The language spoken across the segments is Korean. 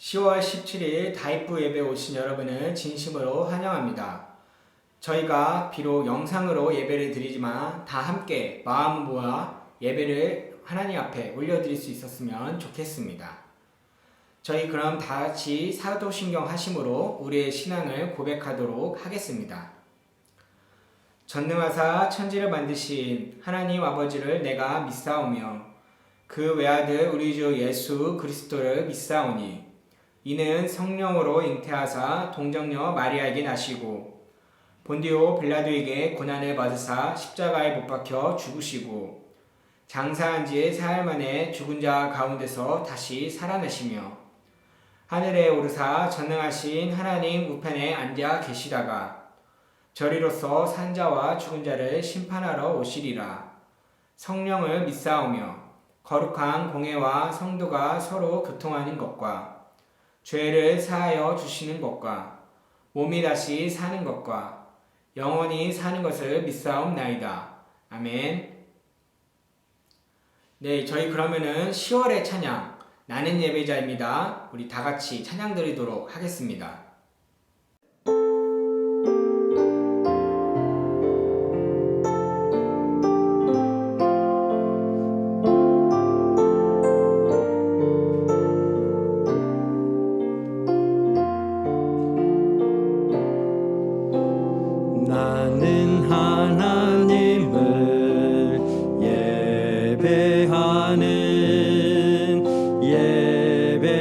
10월 17일 다이브 예배 오신 여러분을 진심으로 환영합니다. 저희가 비록 영상으로 예배를 드리지만 다 함께 마음 모아 예배를 하나님 앞에 올려드릴 수 있었으면 좋겠습니다. 저희 그럼 다 같이 사도신경 하심으로 우리의 신앙을 고백하도록 하겠습니다. 전능하사 천지를 만드신 하나님 아버지를 내가 믿사오며 그 외아들 우리 주 예수 그리스도를 믿사오니 이는 성령으로 잉태하사 동정녀 마리아에게 나시고 본디오 빌라도에게 고난을 받으사 십자가에 못 박혀 죽으시고 장사한 지 사흘 만에 죽은 자 가운데서 다시 살아나시며 하늘에 오르사 전능하신 하나님 우편에 앉아 계시다가 저리로서 산 자와 죽은 자를 심판하러 오시리라. 성령을 믿사오며 거룩한 공회와 성도가 서로 교통하는 것과 죄를 사하여 주시는 것과 몸이 다시 사는 것과 영원히 사는 것을 믿사옵나이다. 아멘. 네, 저희 그러면은 10월의 찬양 나는 예배자입니다. 우리 다 같이 찬양 드리도록 하겠습니다. 나는 하나님을 예배하는 예배자입니다.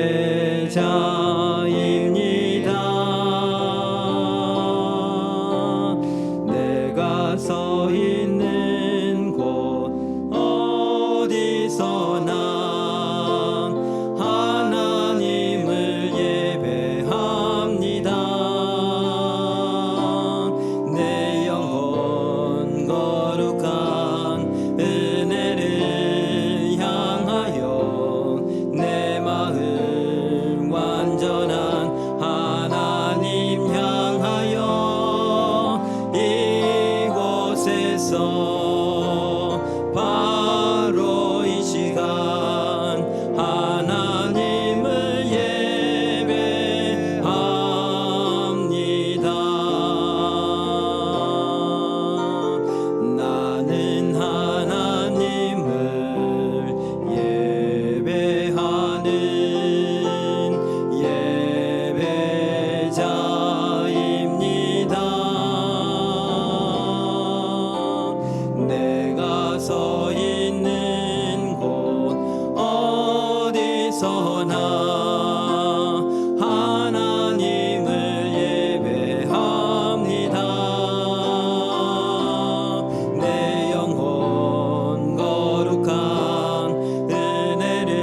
내가 서 있는 곳 어디서나 하나님을 예배합니다. 내 영혼 거룩한 은혜를 향하여 내 마음 완전한 하나님 향하여 이곳에서 바로 이 시간 하나님을 예배합니다. 나는 하나님을 예배하는 예배자입니다. 내가 서 있는 곳 어디서나 하나님을 예배합니다. 내 영혼 거룩한 은혜를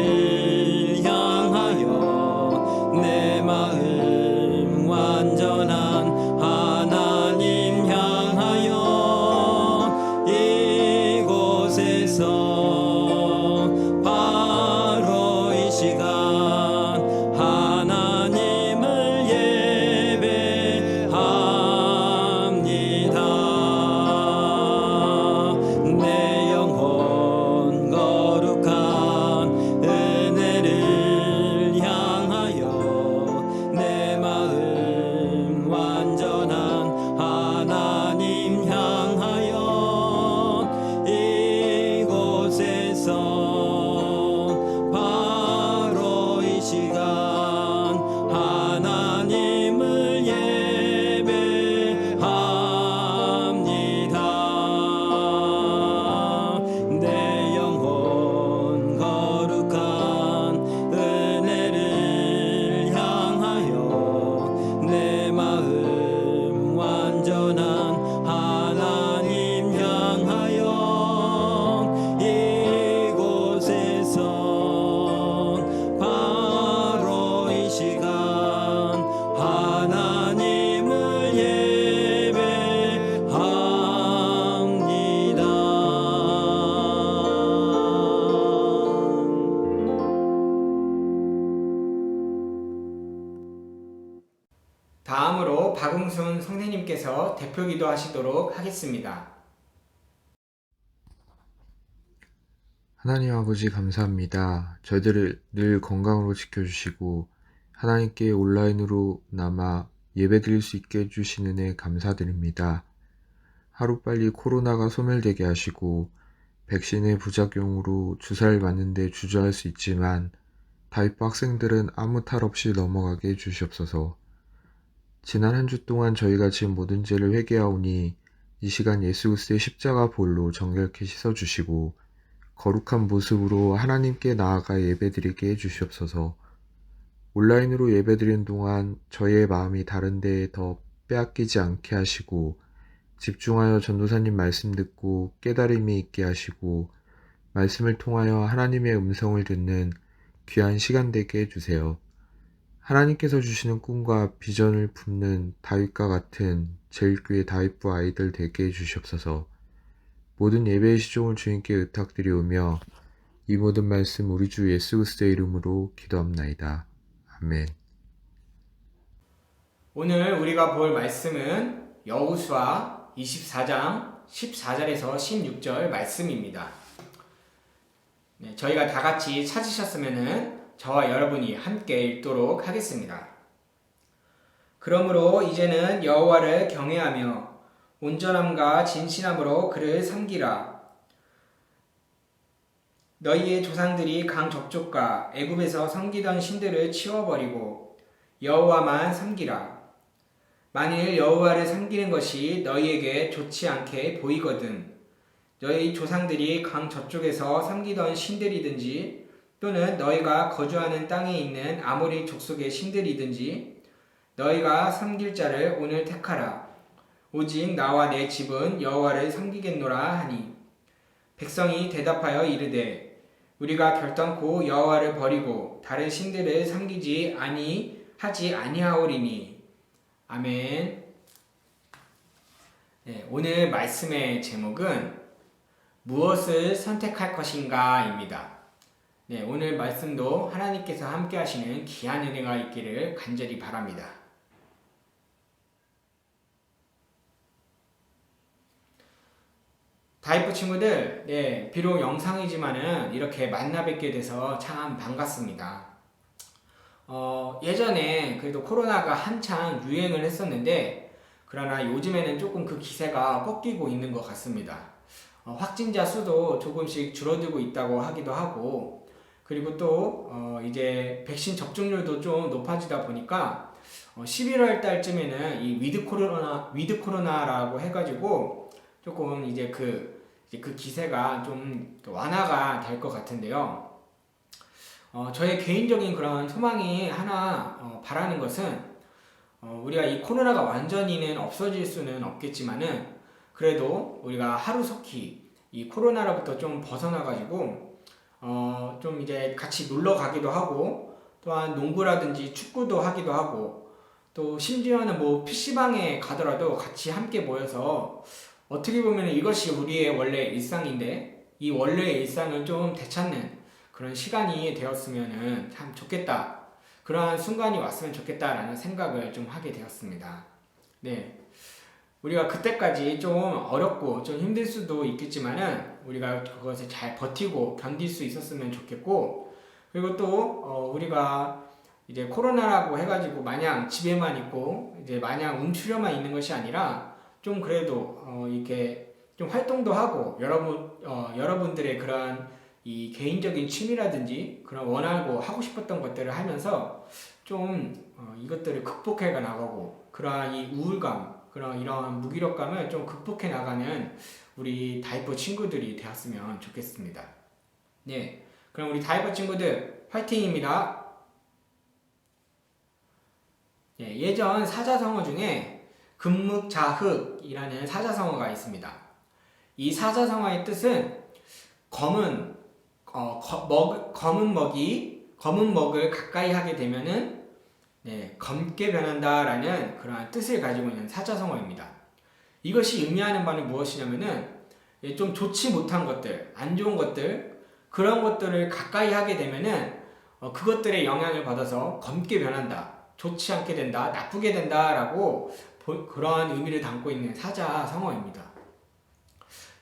향하여 내 마음 완전한 하나님 향하여 이곳에서 바로 이 시간 하나님을 예배합니다. 내 영혼 거룩한 은혜를 향하여 내 마음 완전한 하나님 향하여 이곳에서 바로 이 시간 하나님을 예배합니다. 내 영혼 거룩한 은혜를 향하여 내 마음 완전한 하나님 향하여 이곳에서 바로 이 시간 하나님을 예배합니다. 다음으로 박웅순 성대님께서 대표 기도하시도록 하겠습니다. 하나님 아버지 감사합니다. 저희들을 늘 건강으로 지켜주시고 하나님께 온라인으로 남아 예배드릴 수 있게 해주시는 애 감사드립니다. 하루빨리 코로나가 소멸되게 하시고 백신의 부작용으로 주사를 맞는데 주저할 수 있지만 다이브 학생들은 아무 탈 없이 넘어가게 해주시옵소서. 지난 한 주 동안 저희가 지은 모든 죄를 회개하오니 이 시간 예수 그리스도의 십자가 보혈로 정결케 씻어주시고 거룩한 모습으로 하나님께 나아가 예배드리게 해주시옵소서. 온라인으로 예배드리는 동안 저희의 마음이 다른 데에 더 빼앗기지 않게 하시고 집중하여 전도사님 말씀 듣고 깨달음이 있게 하시고 말씀을 통하여 하나님의 음성을 듣는 귀한 시간 되게 해주세요. 하나님께서 주시는 꿈과 비전을 품는 다윗과 같은 제일교회 다윗부 아이들 되게 해주시옵소서. 모든 예배의 시종을 주님께 의탁드리오며 이 모든 말씀 우리 주 예수 그리스도의 이름으로 기도합나이다. 아멘. 오늘 우리가 볼 말씀은 여호수아 24장 14절에서 16절 말씀입니다. 네, 저희가 다 같이 찾으셨으면은 저와 여러분이 함께 읽도록 하겠습니다. 그러므로 이제는 여호와를 경외하며 온전함과 진실함으로 그를 섬기라. 너희의 조상들이 강 저쪽과 애굽에서 섬기던 신들을 치워버리고 여호와만 섬기라. 만일 여호와를 섬기는 것이 너희에게 좋지 않게 보이거든 너희 조상들이 강 저쪽에서 섬기던 신들이든지 또는 너희가 거주하는 땅에 있는 아모리 족속의 신들이든지 너희가 섬길 자를 오늘 택하라. 오직 나와 내 집은 여호와를 섬기겠노라 하니 백성이 대답하여 이르되 우리가 결단코 여호와를 버리고 다른 신들을 섬기지 하지 아니하오리니. 아멘. 네, 오늘 말씀의 제목은 무엇을 선택할 것인가 입니다. 네, 오늘 말씀도 하나님께서 함께 하시는 귀한 은혜가 있기를 간절히 바랍니다. 다이브 친구들, 네, 비록 영상이지만은 이렇게 만나 뵙게 돼서 참 반갑습니다. 예전에 그래도 코로나가 한창 유행을 했었는데 그러나 요즘에는 조금 그 기세가 꺾이고 있는 것 같습니다. 확진자 수도 조금씩 줄어들고 있다고 하기도 하고 그리고 또 이제 백신 접종률도 좀 높아지다 보니까 11월 달쯤에는 이 위드 코로나라고 해가지고 조금 이제 그 기세가 좀 완화가 될 것 같은데요. 저의 개인적인 그런 소망이 하나 바라는 것은 우리가 이 코로나가 완전히는 없어질 수는 없겠지만은 그래도 우리가 하루속히 이 코로나로부터 좀 벗어나가지고 좀 이제 같이 놀러 가기도 하고 또한 농구라든지 축구도 하기도 하고 또 심지어는 뭐 PC방에 가더라도 같이 함께 모여서 어떻게 보면 이것이 우리의 원래 일상인데 이 원래의 일상을 좀 되찾는 그런 시간이 되었으면 참 좋겠다. 그러한 순간이 왔으면 좋겠다라는 생각을 좀 하게 되었습니다. 네. 우리가 그때까지 좀 어렵고 좀 힘들 수도 있겠지만은 우리가 그것을 잘 버티고 견딜 수 있었으면 좋겠고 그리고 또 우리가 이제 코로나라고 해가지고 마냥 집에만 있고 이제 마냥 움츠려만 있는 것이 아니라 좀 그래도 이렇게 좀 활동도 하고 여러분들의 그런 이 개인적인 취미라든지 그런 원하고 하고 싶었던 것들을 하면서 좀 이것들을 극복해 나가고 그러한 이 우울감 그런 이런 무기력감을 좀 극복해 나가는 우리 다이버 친구들이 되었으면 좋겠습니다. 네, 그럼 우리 다이버 친구들 화이팅입니다. 네, 예전 사자성어 중에 금묵자흑이라는 사자성어가 있습니다. 이 사자성어의 뜻은 검은 먹을 가까이 하게 되면은 검게 변한다라는 그러한 뜻을 가지고 있는 사자성어입니다. 이것이 의미하는 바는 무엇이냐면은 좀 좋지 못한 것들, 안 좋은 것들 그런 것들을 가까이 하게 되면은 그것들의 영향을 받아서 검게 변한다, 좋지 않게 된다, 나쁘게 된다라고 그러한 의미를 담고 있는 사자성어입니다.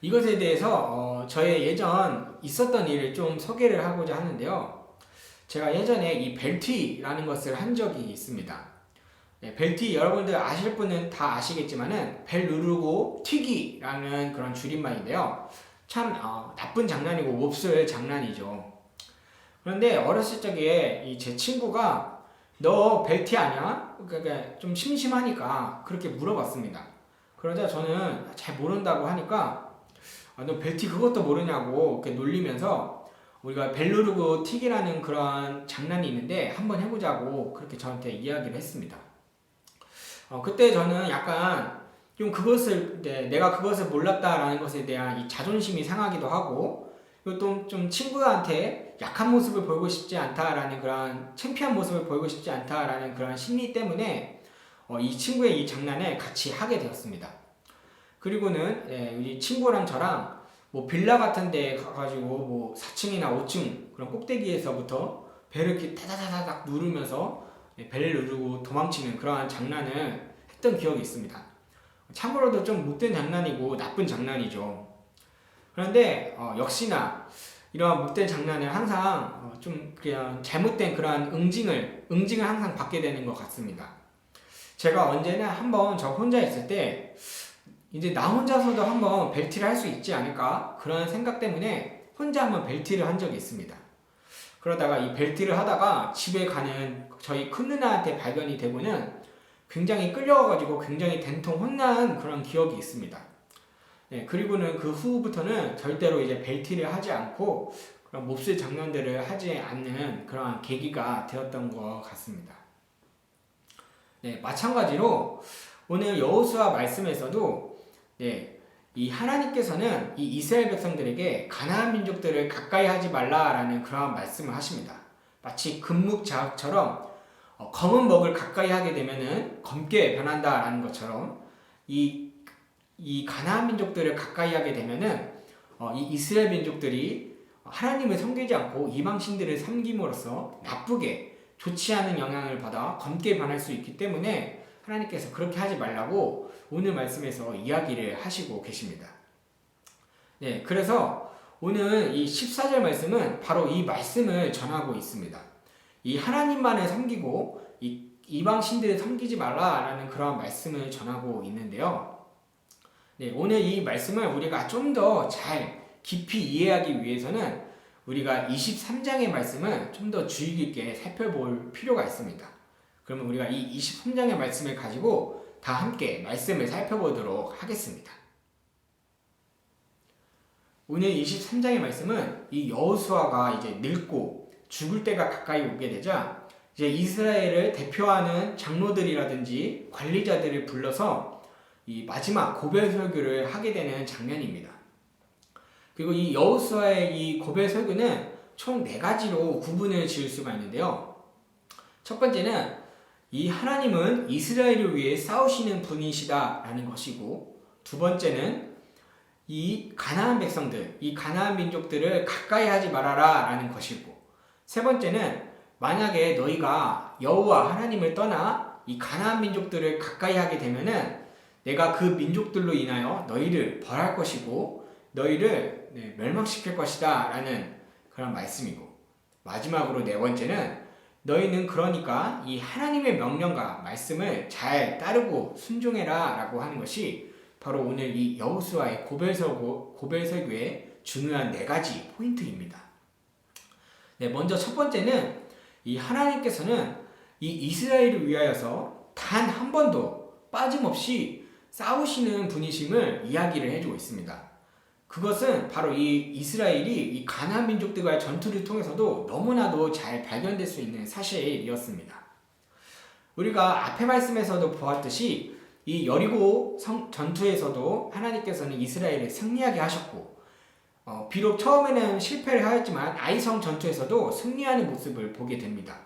이것에 대해서 저의 예전 있었던 일을 좀 소개를 하고자 하는데요. 제가 예전에 이 벨트라는 것을 한 적이 있습니다. 네, 벨트 여러분들 아실 분은 다 아시겠지만은 벨 누르고 튀기라는 그런 줄임말인데요. 참 나쁜 장난이고 몹쓸 장난이죠. 그런데 어렸을 적에 이 제 친구가 너 벨트 아냐? 그러니까 좀 심심하니까 그렇게 물어봤습니다. 그러자 저는 잘 모른다고 하니까 너 벨트 그것도 모르냐고 이렇게 놀리면서 우리가 벨 누르고 튀기라는 그런 장난이 있는데 한번 해보자고 그렇게 저한테 이야기를 했습니다. 그때 저는 약간 좀 그것을 내가 그것을 몰랐다라는 것에 대한 이 자존심이 상하기도 하고 또 좀 친구한테 약한 모습을 보이고 싶지 않다라는 그런 창피한 모습을 보이고 싶지 않다라는 그런 심리 때문에 이 친구의 이 장난을 같이 하게 되었습니다. 그리고는 우리 친구랑 저랑 뭐 빌라 같은 데 가가지고 뭐 4층이나 5층 그런 꼭대기에서부터 배를 이렇게 타다다닥 누르면서 배를 누르고 도망치는 그러한 장난을 했던 기억이 있습니다. 참으로도 좀 못된 장난이고 나쁜 장난이죠. 그런데 역시나 이러한 못된 장난을 항상 좀 그냥 잘못된 그러한 응징을 항상 받게 되는 것 같습니다. 제가 언제나 한번 저 혼자 있을 때 이제 나 혼자서도 한번 벨트를 할 수 있지 않을까 그런 생각 때문에 혼자 한번 벨트를 한 적이 있습니다. 그러다가 이 벨트를 하다가 집에 가는 저희 큰 누나한테 발견이 되고는 굉장히 끌려가가지고 굉장히 된통 혼난 그런 기억이 있습니다. 네, 그리고는 그 후부터는 절대로 이제 벨트를 하지 않고 그런 몹쓸 장난들을 하지 않는 그런 계기가 되었던 것 같습니다. 네, 마찬가지로 오늘 여호수아 말씀에서도 이 하나님께서는 이 이스라엘 백성들에게 가나안 민족들을 가까이 하지 말라라는 그런 말씀을 하십니다. 마치 금묵자흑처럼 검은 먹을 가까이 하게 되면은 검게 변한다라는 것처럼 이 가나안 민족들을 가까이 하게 되면은 이 이스라엘 민족들이 하나님을 섬기지 않고 이방신들을 섬김으로써 나쁘게 좋지 않은 영향을 받아 검게 변할 수 있기 때문에 하나님께서 그렇게 하지 말라고 오늘 말씀에서 이야기를 하시고 계십니다. 네, 그래서 오늘 이 14절 말씀은 바로 이 말씀을 전하고 있습니다. 이 하나님만을 섬기고 이 이방 신들을 섬기지 말라라는 그런 말씀을 전하고 있는데요. 네, 오늘 이 말씀을 우리가 좀 더 잘 깊이 이해하기 위해서는 우리가 23장의 말씀을 좀 더 주의 깊게 살펴볼 필요가 있습니다. 그러면 우리가 이 23장의 말씀을 가지고 다 함께 말씀을 살펴보도록 하겠습니다. 오늘 23장의 말씀은 이 여호수아가 이제 늙고 죽을 때가 가까이 오게 되자 이제 이스라엘을 대표하는 장로들이라든지 관리자들을 불러서 이 마지막 고별 설교를 하게 되는 장면입니다. 그리고 이 여호수아의 이 고별 설교는 총 4가지로 구분을 지을 수가 있는데요. 첫 번째는 이 하나님은 이스라엘을 위해 싸우시는 분이시다라는 것이고, 두 번째는 이 가나안 백성들, 이 가나안 민족들을 가까이 하지 말아라라는 것이고, 세 번째는 만약에 너희가 여호와 하나님을 떠나 이 가나안 민족들을 가까이 하게 되면은 내가 그 민족들로 인하여 너희를 벌할 것이고 너희를 멸망시킬 것이다 라는 그런 말씀이고, 마지막으로 네 번째는 너희는 그러니까 이 하나님의 명령과 말씀을 잘 따르고 순종해라 라고 하는 것이 바로 오늘 이 여호수아의 고별설교의 중요한 4가지 포인트입니다. 네, 먼저 첫 번째는 이 하나님께서는 이 이스라엘을 위하여서 단 한 번도 빠짐없이 싸우시는 분이심을 이야기를 해주고 있습니다. 그것은 바로 이 이스라엘이 이 가나안 민족들과의 전투를 통해서도 너무나도 잘 발견될 수 있는 사실이었습니다. 우리가 앞에 말씀에서도 보았듯이 이 여리고 전투에서도 하나님께서는 이스라엘을 승리하게 하셨고, 비록 처음에는 실패를 하였지만 아이성 전투에서도 승리하는 모습을 보게 됩니다.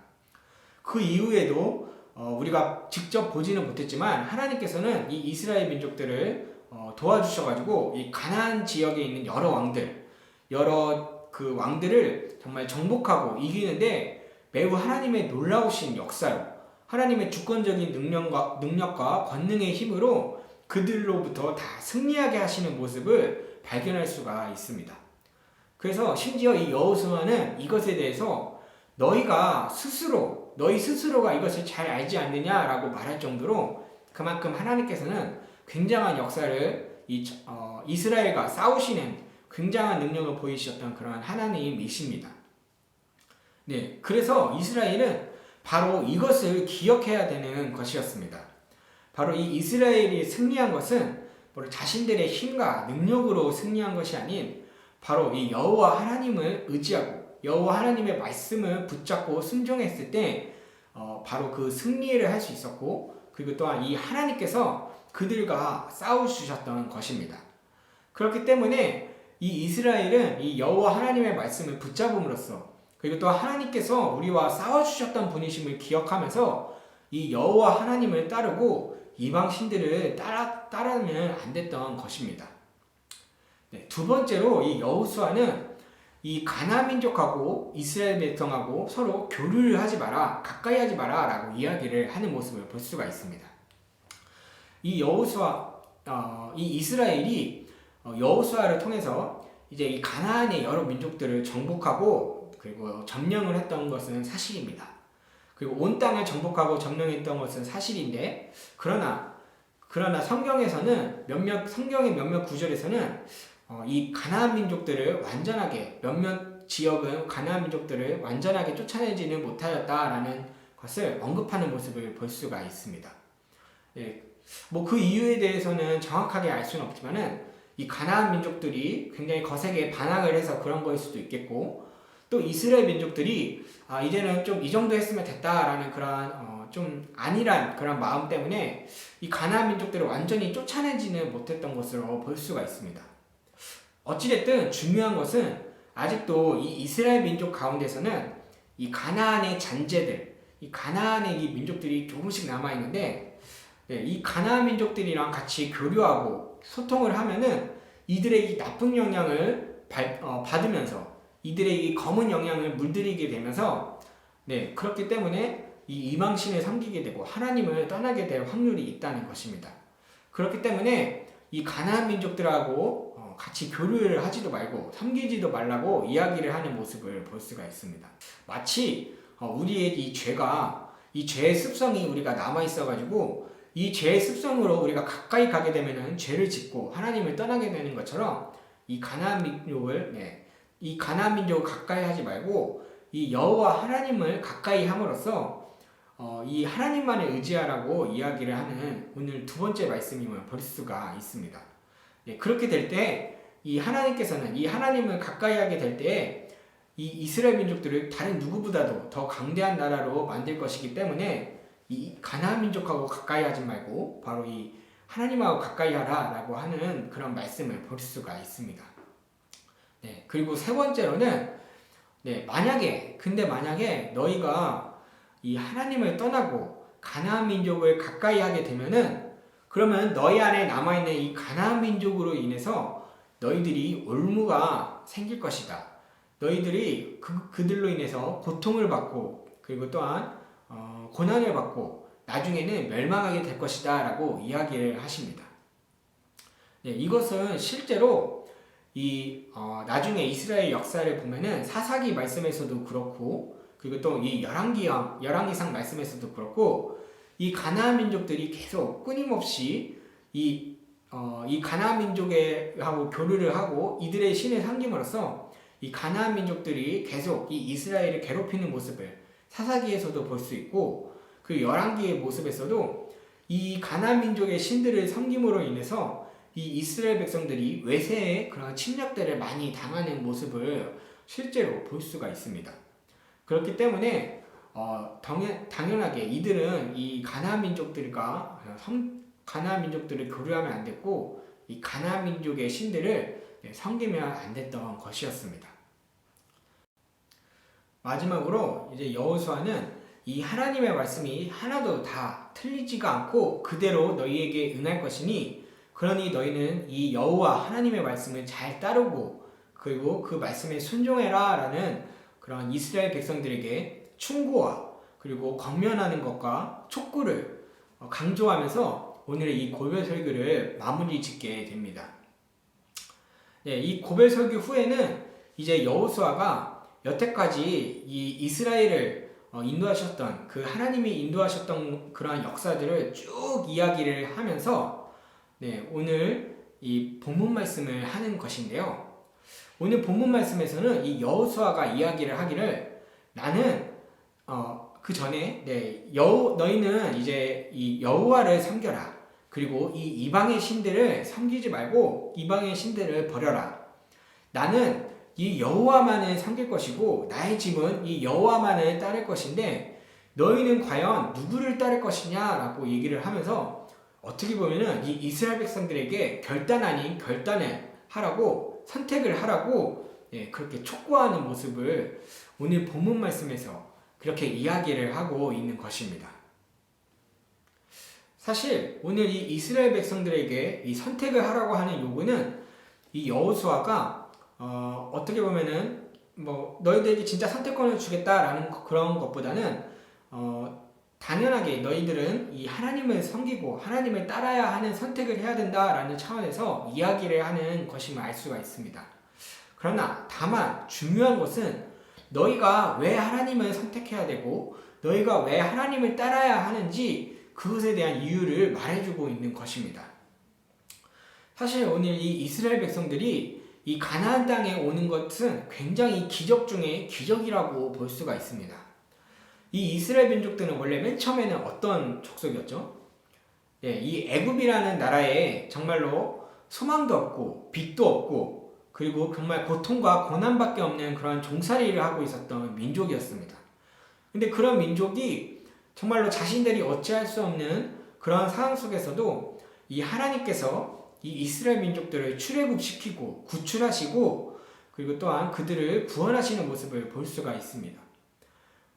그 이후에도 우리가 직접 보지는 못했지만 하나님께서는 이 이스라엘 민족들을 도와주셔가지고 이 가나안 지역에 있는 여러 그 왕들을 정말 정복하고 이기는데 매우 하나님의 놀라우신 역사로, 하나님의 주권적인 능력과 권능의 힘으로 그들로부터 다 승리하게 하시는 모습을 발견할 수가 있습니다. 그래서 심지어 이 여호수아는 이것에 대해서 너희 스스로가 이것을 잘 알지 않느냐라고 말할 정도로 그만큼 하나님께서는 굉장한 역사를 이스라엘과 싸우시는 굉장한 능력을 보이셨던 그런 하나님이십니다. 네, 그래서 이스라엘은 바로 이것을 기억해야 되는 것이었습니다. 바로 이 이스라엘이 승리한 것은 바로 자신들의 힘과 능력으로 승리한 것이 아닌 바로 이 여호와 하나님을 의지하고 여호와 하나님의 말씀을 붙잡고 순종했을 때 바로 그 승리를 할 수 있었고, 그리고 또한 이 하나님께서 그들과 싸워주셨던 것입니다. 그렇기 때문에 이 이스라엘은 이 여호와 하나님의 말씀을 붙잡음으로써, 그리고 또 하나님께서 우리와 싸워주셨던 분이심을 기억하면서 이 여호와 하나님을 따르고 이방 신들을 따르면 안 됐던 것입니다. 네, 두 번째로 이 여호수아는 이 가나안 민족하고 이스라엘 백성하고 서로 교류를 하지 마라, 가까이 하지 마라 라고 이야기를 하는 모습을 볼 수가 있습니다. 이 이스라엘이 여호수아를 통해서 이제 이 가나안의 여러 민족들을 정복하고 그리고 점령을 했던 것은 사실입니다. 그리고 온 땅을 정복하고 점령했던 것은 사실인데, 그러나 성경에서는 성경의 몇몇 구절에서는 이 가나안 민족들을 완전하게, 몇몇 지역은 가나안 민족들을 완전하게 쫓아내지는 못하였다라는 것을 언급하는 모습을 볼 수가 있습니다. 예, 그 이유에 대해서는 정확하게 알 수는 없지만은 이 가나안 민족들이 굉장히 거세게 반항을 해서 그런 거일 수도 있겠고, 또 이스라엘 민족들이 이제는 좀 이 정도 했으면 됐다라는 그런 좀 안일한 그런 마음 때문에 이 가나안 민족들을 완전히 쫓아내지는 못했던 것으로 볼 수가 있습니다. 어찌됐든 중요한 것은 아직도 이 이스라엘 민족 가운데서는 이 가나안의 잔재들, 이 가나안의 이 민족들이 조금씩 남아있는데, 이 가나안 민족들이랑 같이 교류하고 소통을 하면은 이들의 이 나쁜 영향을 받으면서 이들의 이 검은 영향을 물들이게 되면서, 그렇기 때문에 이 이방신을 섬기게 되고 하나님을 떠나게 될 확률이 있다는 것입니다. 그렇기 때문에 이 가나안 민족들하고 같이 교류를 하지도 말고 섬기지도 말라고 이야기를 하는 모습을 볼 수가 있습니다. 마치 우리의 이 죄의 습성이 우리가 남아있어가지고 이 죄의 습성으로 우리가 가까이 가게 되면은 죄를 짓고 하나님을 떠나게 되는 것처럼 이 가나안 민족을 가까이 하지 말고 이 여호와 하나님을 가까이 함으로써 이 하나님만을 의지하라고 이야기를 하는 오늘 두 번째 말씀임을 볼 수가 있습니다. 그렇게 될 때 이 하나님께서는 이 하나님을 가까이 하게 될 때 이 이스라엘 민족들을 다른 누구보다도 더 강대한 나라로 만들 것이기 때문에 이 가나안 민족하고 가까이 하지 말고 바로 이 하나님하고 가까이 하라라고 하는 그런 말씀을 볼 수가 있습니다. 그리고 세 번째로는 만약에 너희가 이 하나님을 떠나고 가나안 민족을 가까이 하게 되면은, 그러면 너희 안에 남아있는 이 가나안 민족으로 인해서 너희들이 올무가 생길 것이다. 너희들이 그들로 인해서 고통을 받고 그리고 또한 고난을 받고 나중에는 멸망하게 될 것이다 라고 이야기를 하십니다. 이것은 실제로 나중에 이스라엘 역사를 보면은 사사기 말씀에서도 그렇고, 그리고 또 이 열왕기상 말씀에서도 그렇고, 이 가나안 민족들이 계속 끊임없이 이 가나안 민족하고 교류를 하고 이들의 신을 섬김으로써 이 가나안 민족들이 계속 이 이스라엘을 괴롭히는 모습을 사사기에서도 볼 수 있고, 그 열왕기의 모습에서도 이 가나안 민족의 신들을 섬김으로 인해서 이 이스라엘 백성들이 외세의 그런 침략들을 많이 당하는 모습을 실제로 볼 수가 있습니다. 그렇기 때문에 당연하게 이들은 이 가나안 민족들을 교류하면 안 됐고 이 가나안 민족의 신들을 섬기면 안 됐던 것이었습니다. 마지막으로 이제 여호수아는 이 하나님의 말씀이 하나도 다 틀리지가 않고 그대로 너희에게 응할 것이니, 그러니 너희는 이 여호와 하나님의 말씀을 잘 따르고 그리고 그 말씀에 순종해라 라는 그런 이스라엘 백성들에게 충고와 그리고 권면하는 것과 촉구를 강조하면서 오늘의 이 고별 설교를 마무리 짓게 됩니다. 이 고별 설교 후에는 이제 여호수아가 여태까지 이 이스라엘을 인도하셨던 그 하나님이 인도하셨던 그러한 역사들을 쭉 이야기를 하면서 오늘 이 본문 말씀을 하는 것인데요. 오늘 본문 말씀에서는 이 여호수아가 이야기를 하기를 나는 그 전에 너희는 이제 이 여호와를 섬겨라. 그리고 이 이방의 신들을 섬기지 말고 이방의 신들을 버려라. 나는 이 여호와만을 섬길 것이고 나의 짐은 이 여호와만을 따를 것인데 너희는 과연 누구를 따를 것이냐라고 얘기를 하면서 어떻게 보면은 이 이스라엘 백성들에게 결단 아닌 결단을 하라고 선택을 하라고 그렇게 촉구하는 모습을 오늘 본문 말씀에서 그렇게 이야기를 하고 있는 것입니다. 사실 오늘 이 이스라엘 백성들에게 이 선택을 하라고 하는 요구는 이 여호수아가 어떻게 보면은 너희들에게 진짜 선택권을 주겠다라는 그런 것보다는 당연하게 너희들은 이 하나님을 섬기고 하나님을 따라야 하는 선택을 해야 된다라는 차원에서 이야기를 하는 것임을 알 수가 있습니다. 그러나 다만 중요한 것은 너희가 왜 하나님을 선택해야 되고 너희가 왜 하나님을 따라야 하는지 그것에 대한 이유를 말해주고 있는 것입니다. 사실 오늘 이 이스라엘 백성들이 이 가나안 땅에 오는 것은 굉장히 기적 중에 기적이라고 볼 수가 있습니다. 이 이스라엘 민족들은 원래 맨 처음에는 어떤 족속이었죠? 이 애굽이라는 나라에 정말로 소망도 없고 빛도 없고 그리고 정말 고통과 고난밖에 없는 그런 종살이를 하고 있었던 민족이었습니다. 근데 그런 민족이 정말로 자신들이 어찌할 수 없는 그런 상황 속에서도 이 하나님께서 이 이스라엘 민족들을 출애굽시키고 구출하시고 그리고 또한 그들을 구원하시는 모습을 볼 수가 있습니다.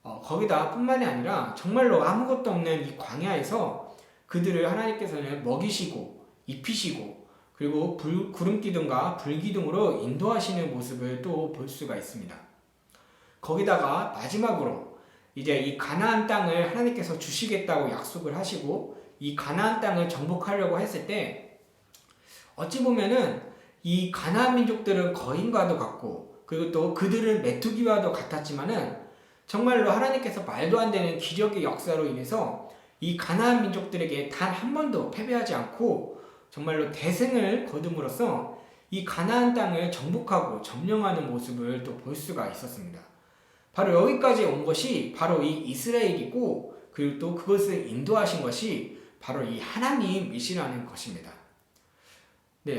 거기다 뿐만이 아니라 정말로 아무것도 없는 이 광야에서 그들을 하나님께서는 먹이시고 입히시고 그리고 구름기둥과 불기둥으로 인도하시는 모습을 또 볼 수가 있습니다. 거기다가 마지막으로 이제 이 가나안 땅을 하나님께서 주시겠다고 약속을 하시고 이 가나안 땅을 정복하려고 했을 때 어찌 보면은 이 가나안 민족들은 거인과도 같고 그리고 또 그들은 메뚜기와도 같았지만은 정말로 하나님께서 말도 안 되는 기적의 역사로 인해서 이 가나안 민족들에게 단 한 번도 패배하지 않고 정말로 대승을 거둠으로써 이 가나안 땅을 정복하고 점령하는 모습을 또 볼 수가 있었습니다. 바로 여기까지 온 것이 바로 이 이스라엘이고 그리고 또 그것을 인도하신 것이 바로 이 하나님이시라는 것입니다.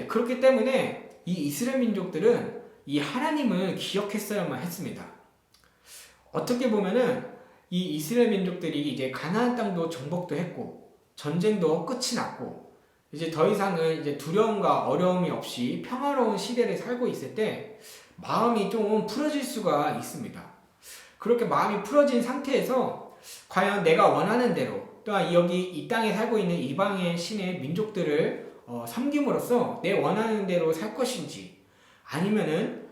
그렇기 때문에 이 이스라엘 민족들은 이 하나님을 기억했어야만 했습니다. 어떻게 보면은 이 이스라엘 민족들이 이제 가나안 땅도 정복도 했고 전쟁도 끝이 났고 이제 더 이상은 이제 두려움과 어려움이 없이 평화로운 시대를 살고 있을 때 마음이 좀 풀어질 수가 있습니다. 그렇게 마음이 풀어진 상태에서 과연 내가 원하는 대로 또한 여기 이 땅에 살고 있는 이방의 신의 민족들을 섬김으로써 내 원하는 대로 살 것인지 아니면은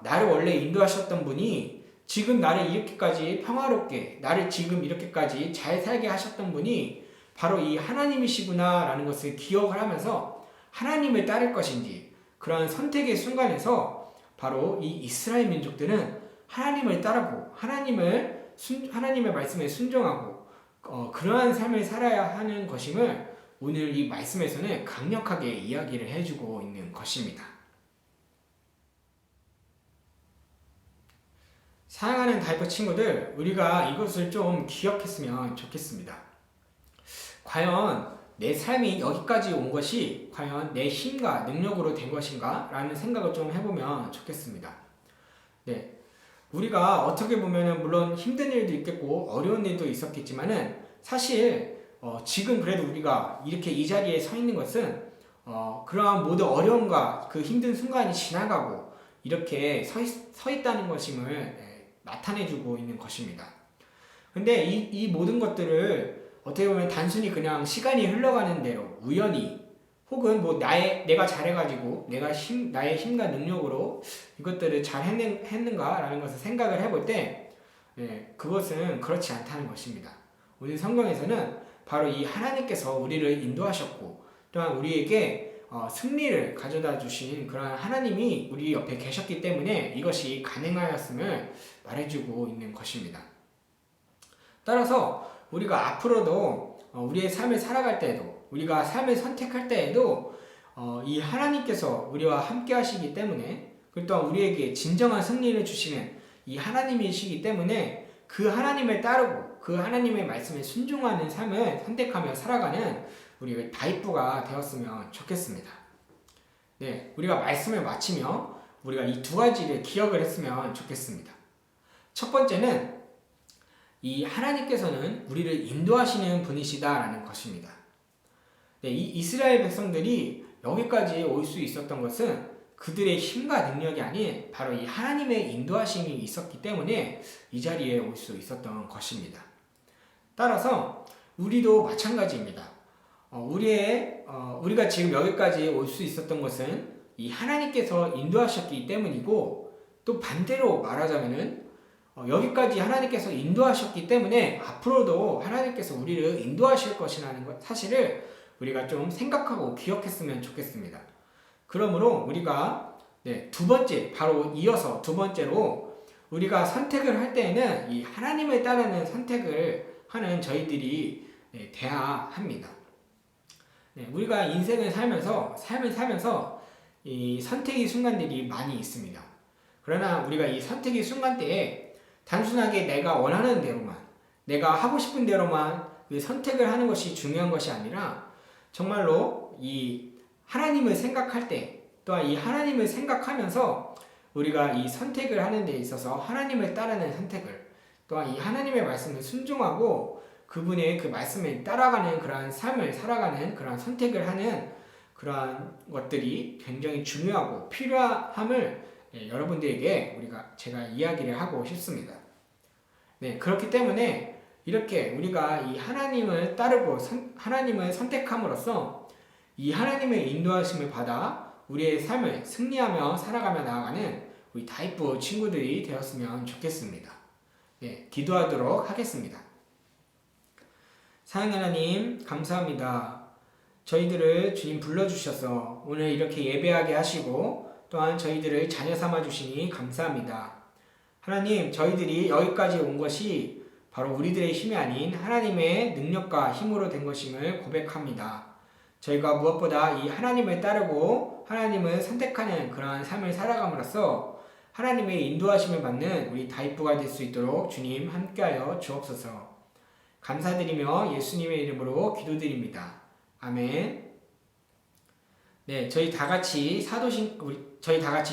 나를 원래 인도하셨던 분이 지금 나를 이렇게까지 평화롭게 나를 지금 이렇게까지 잘 살게 하셨던 분이 바로 이 하나님이시구나 라는 것을 기억을 하면서 하나님을 따를 것인지 그런 선택의 순간에서 바로 이 이스라엘 민족들은 하나님을 따르고 하나님의 말씀에 순종하고 그러한 삶을 살아야 하는 것임을 오늘 이 말씀에서는 강력하게 이야기를 해주고 있는 것입니다. 사랑하는 다이버 친구들, 우리가 이것을 좀 기억했으면 좋겠습니다. 과연 내 삶이 여기까지 온 것이 과연 내 힘과 능력으로 된 것인가? 라는 생각을 좀 해보면 좋겠습니다. 우리가 어떻게 보면은 물론 힘든 일도 있겠고 어려운 일도 있었겠지만은 사실 지금 그래도 우리가 이렇게 이 자리에 서 있는 것은 그러한 모든 어려움과 그 힘든 순간이 지나가고 이렇게 서 있다는 것임을 나타내주고 있는 것입니다. 근데 이 모든 것들을 어떻게 보면 단순히 그냥 시간이 흘러가는 대로 우연히 혹은 내가 잘해가지고 나의 힘과 능력으로 이것들을 잘 했는가라는 것을 생각을 해볼 때 그것은 그렇지 않다는 것입니다. 오늘 성경에서는 바로 이 하나님께서 우리를 인도하셨고 또한 우리에게 승리를 가져다 주신 그런 하나님이 우리 옆에 계셨기 때문에 이것이 가능하였음을 말해주고 있는 것입니다. 따라서 우리가 앞으로도 우리의 삶을 살아갈 때에도, 우리가 삶을 선택할 때에도 이 하나님께서 우리와 함께 하시기 때문에, 그리고 또한 우리에게 진정한 승리를 주시는 이 하나님이시기 때문에 그 하나님을 따르고 그 하나님의 말씀에 순종하는 삶을 선택하며 살아가는 우리 다이프가 되었으면 좋겠습니다. 네, 우리가 말씀을 마치며 우리가 이 두 가지를 기억을 했으면 좋겠습니다. 첫 번째는 이 하나님께서는 우리를 인도하시는 분이시다라는 것입니다. 네, 이 이스라엘 백성들이 여기까지 올 수 있었던 것은 그들의 힘과 능력이 아닌 바로 이 하나님의 인도하심이 있었기 때문에 이 자리에 올 수 있었던 것입니다. 따라서 우리도 마찬가지입니다. 우리가 지금 여기까지 올 수 있었던 것은 이 하나님께서 인도하셨기 때문이고, 또 반대로 말하자면은 여기까지 하나님께서 인도하셨기 때문에 앞으로도 하나님께서 우리를 인도하실 것이라는 것, 사실을 우리가 좀 생각하고 기억했으면 좋겠습니다. 그러므로 우리가 두 번째, 바로 이어서 두 번째로 우리가 선택을 할 때에는 이 하나님을 따르는 선택을 하는 저희들이 돼야 합니다. 우리가 인생을 삶을 살면서 이 선택의 순간들이 많이 있습니다. 그러나 우리가 이 선택의 순간 때에 단순하게 내가 원하는 대로만, 내가 하고 싶은 대로만 그 선택을 하는 것이 중요한 것이 아니라 정말로 이 하나님을 생각할 때, 또한 이 하나님을 생각하면서 우리가 이 선택을 하는 데 있어서 하나님을 따르는 선택을, 또한 이 하나님의 말씀을 순종하고 그분의 그 말씀을 따라가는 그러한 삶을 살아가는 그러한 선택을 하는 그러한 것들이 굉장히 중요하고 필요함을 여러분들에게 제가 이야기를 하고 싶습니다. 그렇기 때문에 이렇게 우리가 이 하나님을 따르고 하나님을 선택함으로써 이 하나님의 인도하심을 받아 우리의 삶을 승리하며 살아가며 나아가는 우리 다이프 친구들이 되었으면 좋겠습니다. 기도하도록 하겠습니다. 사랑하는 하나님, 감사합니다. 저희들을 주님 불러주셔서 오늘 이렇게 예배하게 하시고 또한 저희들을 자녀 삼아 주시니 감사합니다. 하나님, 저희들이 여기까지 온 것이 바로 우리들의 힘이 아닌 하나님의 능력과 힘으로 된 것임을 고백합니다. 저희가 무엇보다 이 하나님을 따르고 하나님을 선택하는 그러한 삶을 살아감으로써 하나님의 인도하심을 받는 우리 다이프가 될 수 있도록 주님 함께하여 주옵소서. 감사드리며 예수님의 이름으로 기도드립니다. 아멘. 저희 다 같이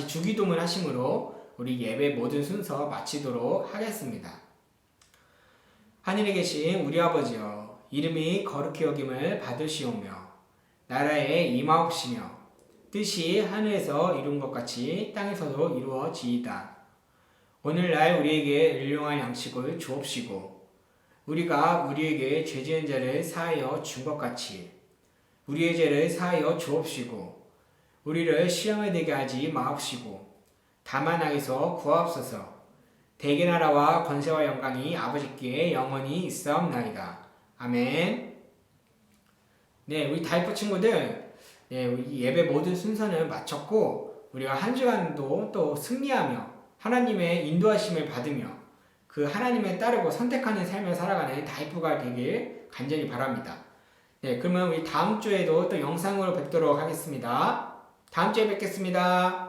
주기도문 하심으로 우리 예배 모든 순서 마치도록 하겠습니다. 하늘에 계신 우리 아버지여, 이름이 거룩히 여김을 받으시오며 나라에 임하옵시며 뜻이 하늘에서 이룬 것 같이 땅에서도 이루어지이다. 오늘날 우리에게 일용할 양식을 주옵시고 우리가 우리에게 죄 지은 자를 사하여 준 것 같이 우리의 죄를 사하여 주옵시고 우리를 시험에 들게 하지 마옵시고 다만 악에서 구하옵소서. 대개 나라와 권세와 영광이 아버지께 영원히 있사옵나이다. 아멘. 우리 다이프 친구들, 우리 예배 모든 순서는 마쳤고 우리가 한 주간도 또 승리하며 하나님의 인도하심을 받으며 그 하나님을 따르고 선택하는 삶을 살아가는 다이프가 되길 간절히 바랍니다. 그러면 우리 다음 주에도 또 영상으로 뵙도록 하겠습니다. 다음 주에 뵙겠습니다.